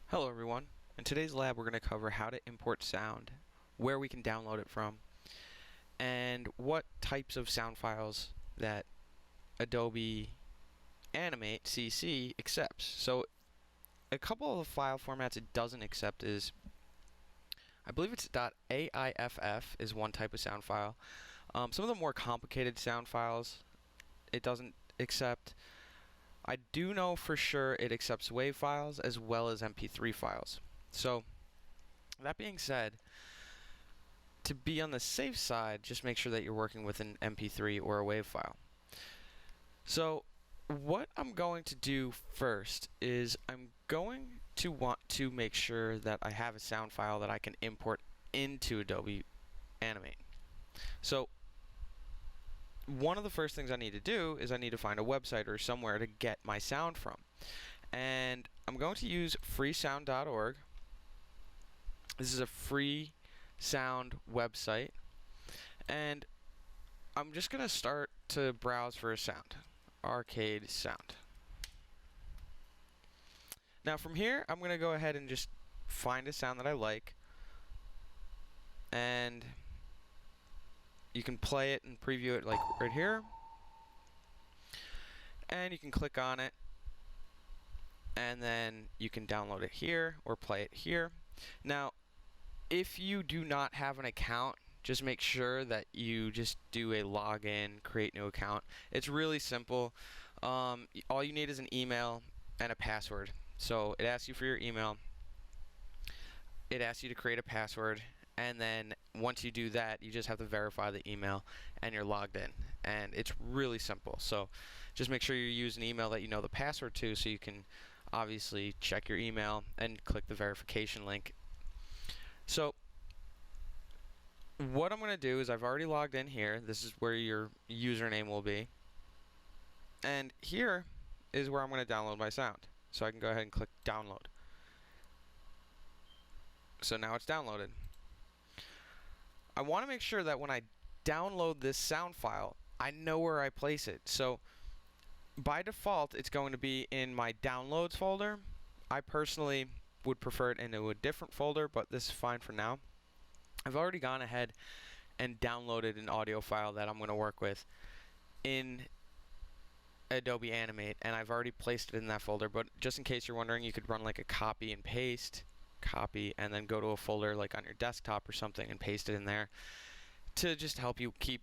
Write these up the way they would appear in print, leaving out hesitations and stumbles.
Hello everyone. In today's lab we're going to cover how to import sound, where we can download it from, and what types of sound files that Adobe Animate CC accepts. So a couple of file formats it doesn't accept is, I believe it's .aiff is one type of sound file. Some of the more complicated sound files it doesn't accept. I do know for sure it accepts WAV files as well as MP3 files. So, that being said, to be on the safe side, just make sure that you're working with an MP3 or a WAV file. So, what I'm going to do first is I'm going to want to make sure that I have a sound file that I can import into Adobe Animate. So, one of the first things I need to do is I need to find a website or somewhere to get my sound from. And I'm going to use freesound.org. This is a free sound website. And I'm just going to start to browse for a sound. Arcade sound. Now from here, I'm going to go ahead and just find a sound that I like. And you can play it and preview it like right here. And you can click on it. And then you can download it here or play it here. Now, if you do not have an account, just make sure that you just do a login, create new account. It's really simple. All you need is an email and a password. So it asks you for your email. It asks you to create a password. And then once you do that, you just have to verify the email and you're logged in. And it's really simple. So just make sure you use an email that you know the password to, so you can obviously check your email and click the verification link. So what I'm going to do is I've already logged in here. This is where your username will be. And here is where I'm going to download my sound. So I can go ahead and click download. So now it's downloaded. I want to make sure that when I download this sound file, I know where I place it. So by default, it's going to be in my downloads folder. I personally would prefer it into a different folder, but this is fine for now. I've already gone ahead and downloaded an audio file that I'm going to work with in Adobe Animate, and I've already placed it in that folder. But just in case you're wondering, you could run like a copy and paste, copy, and then go to a folder like on your desktop or something and paste it in there to just help you keep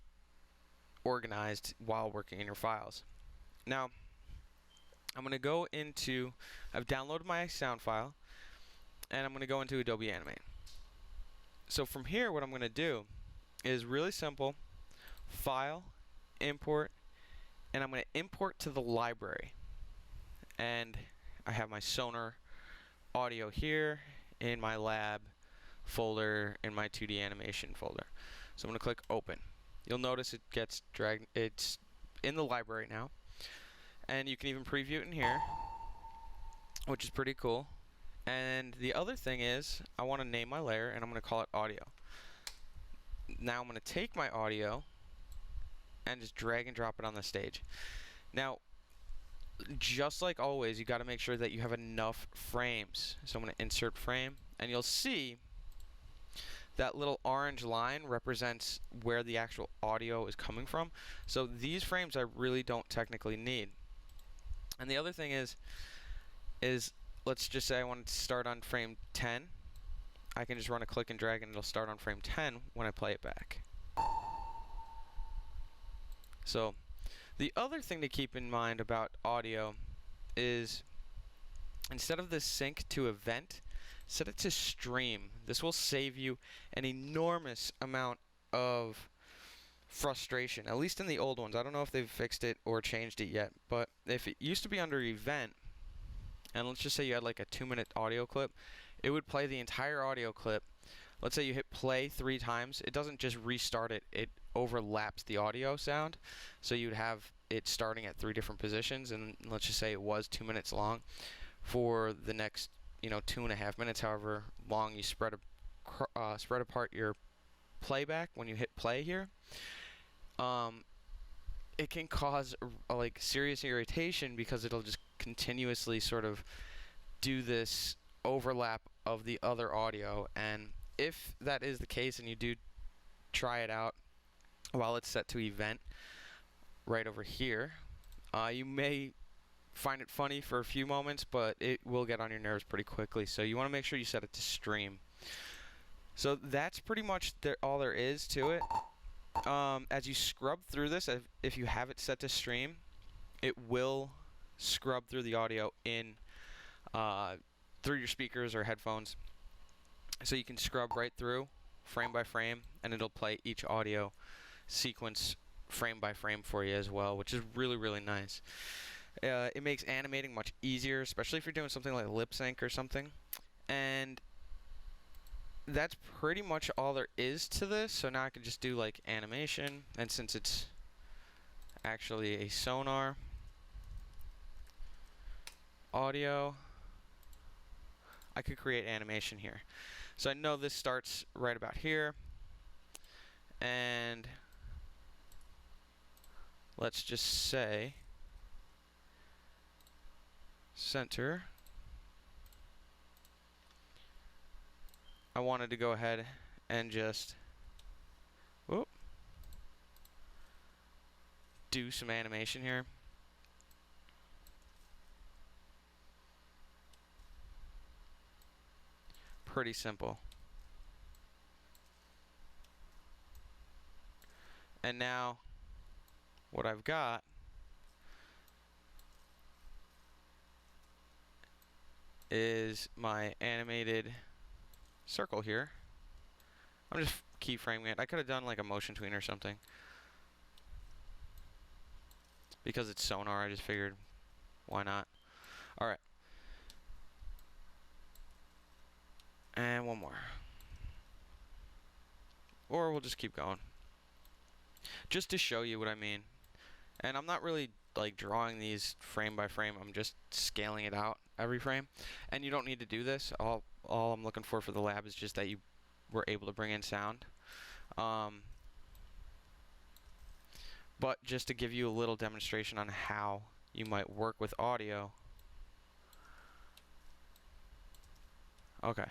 organized while working in your files. Now, I'm going to go into, I've downloaded my sound file, and I'm going to go into Adobe Animate. So from here, what I'm going to do is really simple, File, Import, and I'm going to import to the library. And I have my Sonar audio here in my lab folder, in my 2D animation folder. So I'm going to click open. You'll notice it gets dragged, it's in the library now. And you can even preview it in here, which is pretty cool. And the other thing is, I want to name my layer and I'm going to call it audio. Now I'm going to take my audio and just drag and drop it on the stage. Now, just like always, you got to make sure that you have enough frames. So I'm going to insert frame, and you'll see that little orange line represents where the actual audio is coming from. So these frames I really don't technically need. And the other thing is let's just say I want to start on frame 10. I can just run a click and drag and it'll start on frame 10 when I play it back. So the other thing to keep in mind about audio is, instead of this sync to event, set it to stream. This will save you an enormous amount of frustration, at least in the old ones. I don't know if they've fixed it or changed it yet, but if it used to be under event, and let's just say you had like a 2-minute audio clip, it would play the entire audio clip. Let's say you hit play 3 times, it doesn't just restart it, it overlaps the audio sound. So you'd have it starting at 3 different positions, and let's just say it was 2 minutes long. For the next, 2.5 minutes, however long you spread apart your playback when you hit play here, it can cause like serious irritation, because it'll just continuously sort of do this overlap of the other audio. And if that is the case and you do try it out while it's set to event right over here, you may find it funny for a few moments, but it will get on your nerves pretty quickly. So you want to make sure you set it to stream. So that's pretty much all there is to it. As you scrub through this, if you have it set to stream, it will scrub through the audio in through your speakers or headphones. So you can scrub right through frame by frame, and it'll play each audio sequence frame by frame for you as well, which is really, really nice. It makes animating much easier, especially if you're doing something like lip sync or something. And that's pretty much all there is to this. So now I can just do like animation, and since it's actually a sonar audio, I could create animation here. So I know this starts right about here, and let's just say center. I wanted to go ahead and just do some animation here. Pretty simple. And now what I've got is my animated circle here. I'm just keyframing it. I could have done like a motion tween or something. Because it's sonar, I just figured, why not? Alright. And one more. Or we'll just keep going. Just to show you what I mean. And I'm not really like drawing these frame by frame. I'm just scaling it out every frame. And you don't need to do this. All I'm looking for the lab is just that you were able to bring in sound. But just to give you a little demonstration on how you might work with audio. Okay.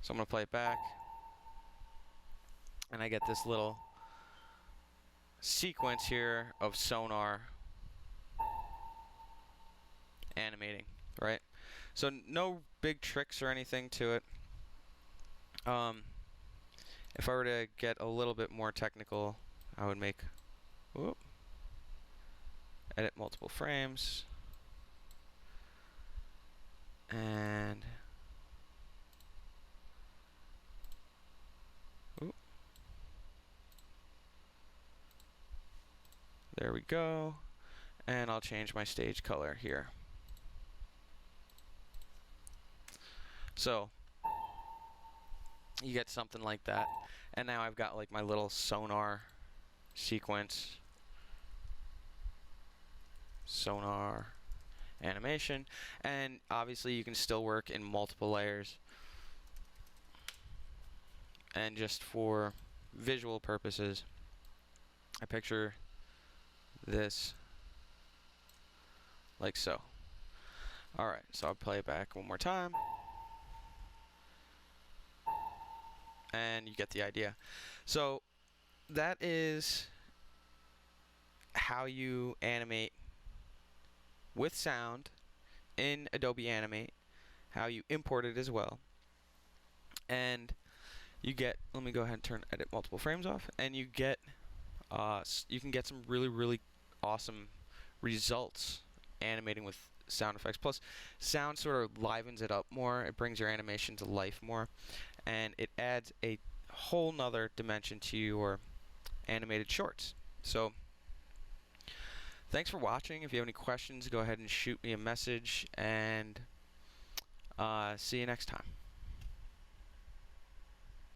So I'm going to play it back. And I get this little sequence here of sonar animating, right? So no big tricks or anything to it. If I were to get a little bit more technical, I would make edit multiple frames, and there we go. And I'll change my stage color here. So you get something like that. And now I've got like my little sonar sequence, sonar animation, and obviously you can still work in multiple layers. And just for visual purposes, I picture this like so. Alright, so I'll play it back one more time. And you get the idea. So that is how you animate with sound in Adobe Animate, how you import it as well. And you get, let me go ahead and turn edit multiple frames off, and you get you can get some really, really awesome results animating with sound effects. Plus, sound sort of livens it up more. It brings your animation to life more, and it adds a whole nother dimension to your animated shorts. So thanks for watching. If you have any questions, go ahead and shoot me a message, and see you next time.